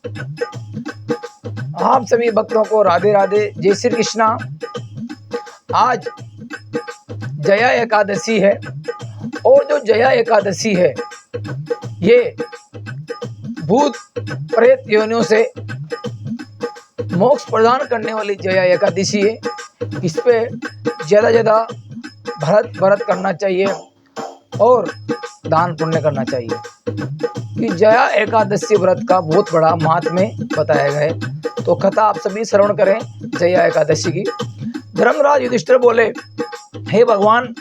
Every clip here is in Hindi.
आप सभी भक्तों को राधे राधे, जय श्री कृष्णा। आज जया एकादशी है और जो जया एकादशी है ये भूत प्रेत योनियों से मोक्ष प्रदान करने वाली जया एकादशी है। इस पे ज़्यादा व्रत करना चाहिए और दान पुण्य करना चाहिए कि जया एकादशी व्रत का बहुत बड़ा महात्म्य बताया गया है। तो कथा आप सभी श्रवण करें जया एकादशी की। धर्मराज युधिष्ठिर बोले, हे भगवान,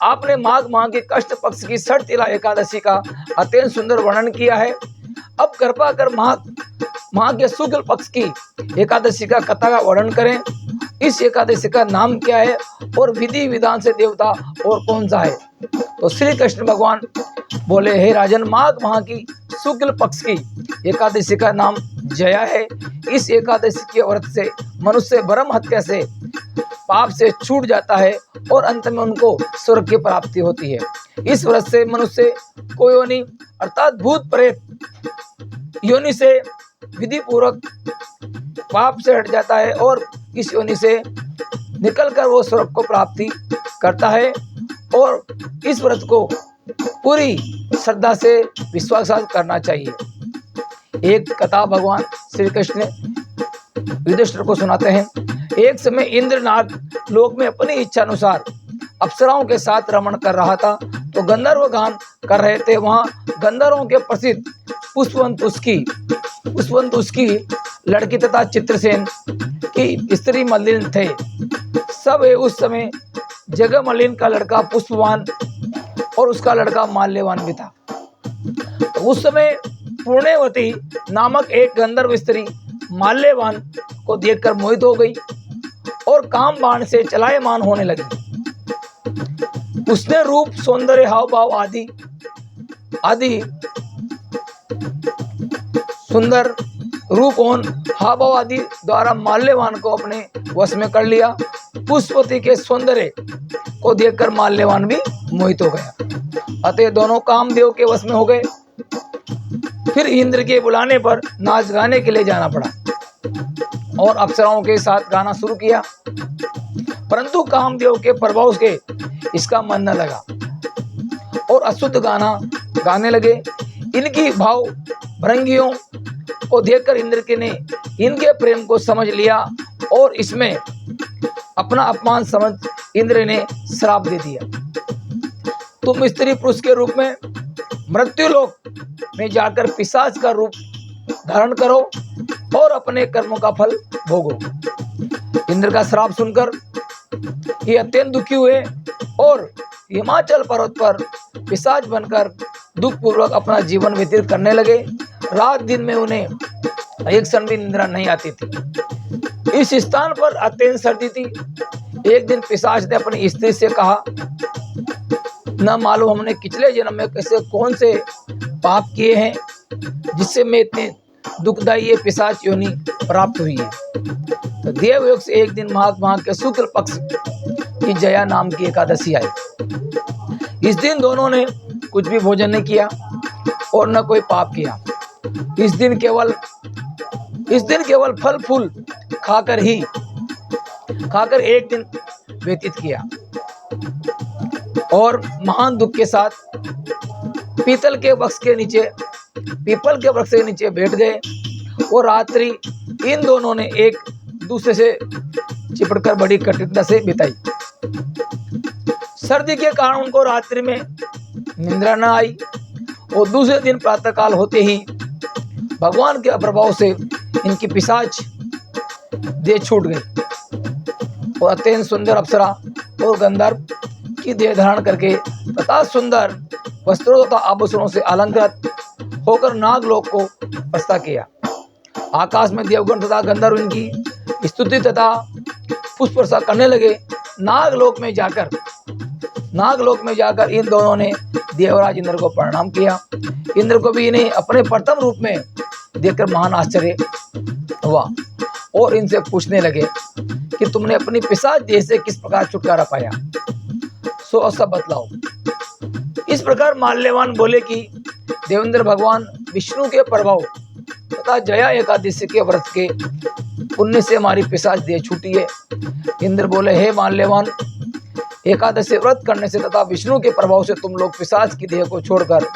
आपने माघ माह के कष्ट पक्ष की षटतिला एकादशी का अत्यंत सुंदर वर्णन किया है। अब कृपा कर माह के शुक्ल पक्ष की एकादशी का कथा का वर्णन करें। इस एकादशी का नाम क्या है और विधि विधान से देवता और कौन सा है। तो श्री कृष्ण भगवान बोले, हे राजन, माघ माह की शुक्ल पक्ष की एकादशी का नाम जया है। इस एकादशी के व्रत से मनुष्य ब्रह्म हत्या से पाप से छूट जाता है और अंत में उनको स्वर्ग की प्राप्ति होती है। इस व्रत से मनुष्य को योनि अर्थात भूत प्रेत योनि से विधि पूर्वक पाप से हट जाता है और इस योनि से निकलकर वो स्वर्ग को प्राप्ति करता है। और इस व्रत को पूरी श्रद्धा से विश्वास करना चाहिए। एक कथा भगवान श्री कृष्ण युधिष्ठिर को सुनाते हैं। एक समय इंद्रनाथ लोक में अपनी इच्छा अनुसार अप्सराओं के साथ रमण कर रहा था, तो गंधर्व गान कर रहे थे। वहां गंधर्वों के प्रसिद्ध पुष्पवंत उसकी लड़की तथा चित्रसेन की स्त्री मलिन थे। सब उस समय जगह मलिन का लड़का पुष्पवान और उसका लड़का माल्यवान भी था। उस समय पूर्णेवती नामक एक गंधर्व स्त्री माल्यवान को देखकर मोहित हो गई और काम बाण से चलायमान होने लगी। उसने रूप, सौंदर्य, हाव भाव आदि सुंदर रूप और हाव भाव आदि द्वारा माल्यवान को अपने वश में कर लिया। पुष्पवती के सौंदर्य को देखकर माल्यवान भी मोहित हो गया। अतः दोनों कामदेव के वश में हो गए। फिर इंद्र के बुलाने पर नाच गाने के लिए जाना पड़ा और अप्सराओं के साथ गाना शुरू किया, परंतु कामदेव के प्रभाव से इसका मन न लगा और अशुद्ध गाना गाने लगे। इनकी भाव भंगियों को देखकर इंद्र ने इनके प्रेम को समझ लिया और इसमें अपना अपमान समझ इंद्र ने श्राप दे दिया, तुम स्त्री पुरुष के रूप में मृत्युलोक में जाकर पिशाच का रूप धारण करो और अपने कर्मों का फल भोगो। इंद्र का श्राप सुनकर ये अत्यंत दुखी हुए और हिमाचल पर्वत पर पिशाच बनकर दुख पूर्वक अपना जीवन व्यतीत करने लगे। रात दिन में उन्हें एक क्षण भी निद्रा नहीं आती थी। इस स्थान पर अत्यंत सर्दी थी। एक दिन पिशाच ने अपनी स्त्री से कहा, न मालूम हमने पिछले जन्म में कैसे कौन से पाप किए हैं जिससे मैं इतने दुखदायी ये पिशाच योनि प्राप्त हुई है। तो देवयोग से एक दिन माघ माह के शुक्ल पक्ष की जया नाम की एकादशी आई। इस दिन दोनों ने कुछ भी भोजन नहीं किया और न कोई पाप किया। इस दिन केवल फल फूल खाकर एक दिन व्यतीत किया और महान दुख के साथ पीपल के वृक्ष के नीचे बैठ गए और रात्रि इन दोनों ने एक दूसरे से चिपटकर बड़ी कठिनता से बिताई। सर्दी के कारण उनको रात्रि में निद्रा न आई और दूसरे दिन प्रातःकाल होते ही भगवान के प्रभाव से इनकी पिशाच देह छूट गई और अत्यंत सुंदर अप्सरा और गंधर्व की देह धारण करके तथा सुंदर वस्त्रों तथा आभूषणों से अलंकृत होकर नागलोक को प्रस्थान किया। आकाश में देवगण तथा गंधर्व इनकी स्तुति तथा पुष्प वर्षा करने लगे। नागलोक में जाकर इन दोनों ने देवराज इंद्र को प्रणाम किया। इंद्र को भी इन्हें अपने प्रथम रूप में देखकर महान आश्चर्य हुआ और इनसे पूछने लगे कि तुमने अपनी पिशाच देह से किस प्रकार छुटकारा पाया, सो सब बतलाओ। इस प्रकार माल्यवान बोले कि देवेंद्र भगवान विष्णु के प्रभाव तथा जया एकादशी के व्रत के पुण्य से हमारी पिशाच देह छूटी है। इंद्र बोले, हे माल्यवान, एकादशी व्रत करने से तथा विष्णु के प्रभाव से तुम लोग पिशाच की देह को छोड़कर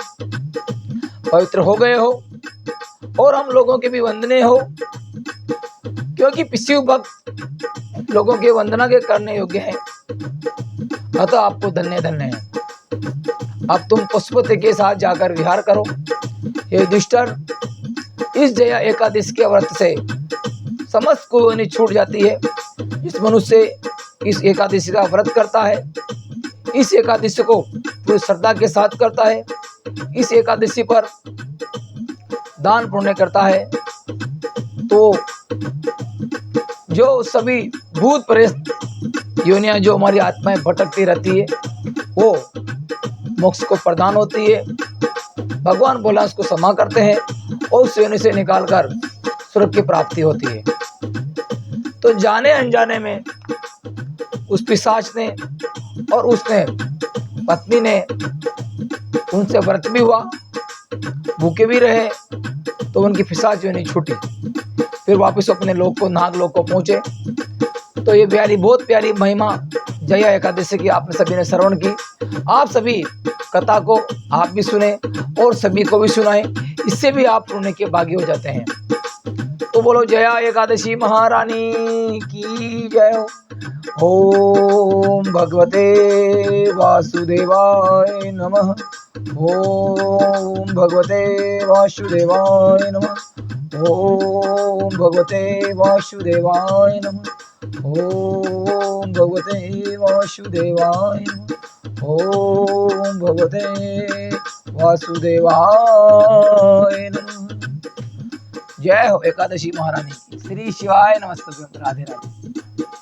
पवित्र हो गए हो और हम लोगों के भी वंदनीय हो, क्योंकि शिव भक्त लोगों के वंदना के करने योग्य हैं। अतः आपको धन्य धन्य है। अब तुम पुष्पवती के साथ जाकर विहार करो। हे युधिष्ठिर, इस जया एकादशी के व्रत से समस्त कुयोनि छूट जाती है। जिस मनुष्य इस एकादशी का व्रत करता है, इस एकादशी को पूरी श्रद्धा के साथ करता है, इस एकादशी पर दान पुण्य करता है, तो जो सभी भूत प्रेत योनियां जो हमारी आत्माएं भटकती रहती है, वो मोक्ष को प्रदान होती है। भगवान बोला उसको क्षमा करते हैं और उस योनि से निकालकर स्वर्ग की प्राप्ति होती है। तो जाने अनजाने में उस पिशाच ने और उसने पत्नी ने उनसे व्रत भी हुआ, भूखे भी रहे, तो उनकी पिशाच योनि छूटी। फिर वापस अपने लोक को, नागलोक को पहुंचे। तो ये प्यारी, बहुत प्यारी महिमा जया एकादशी की आपने सभी ने श्रवण की। आप सभी कथा को आप भी सुने और सभी को भी सुनाएं, इससे भी आप पुण्य के भागी हो जाते हैं। तो बोलो जया एकादशी महारानी की जय हो। ओम भगवते वासुदेवाय नमः। ओम भगवते वासुदेवाय नमः। ओम भगवते वासुदेवाय नमः। ओम भगवते वासुदेवाय नमः। ओम भगवते वासुदेवाय नमः। जय हो एकादशी महारानी की। श्री शिवाय नमस्तुभ्यं। राधे राधे।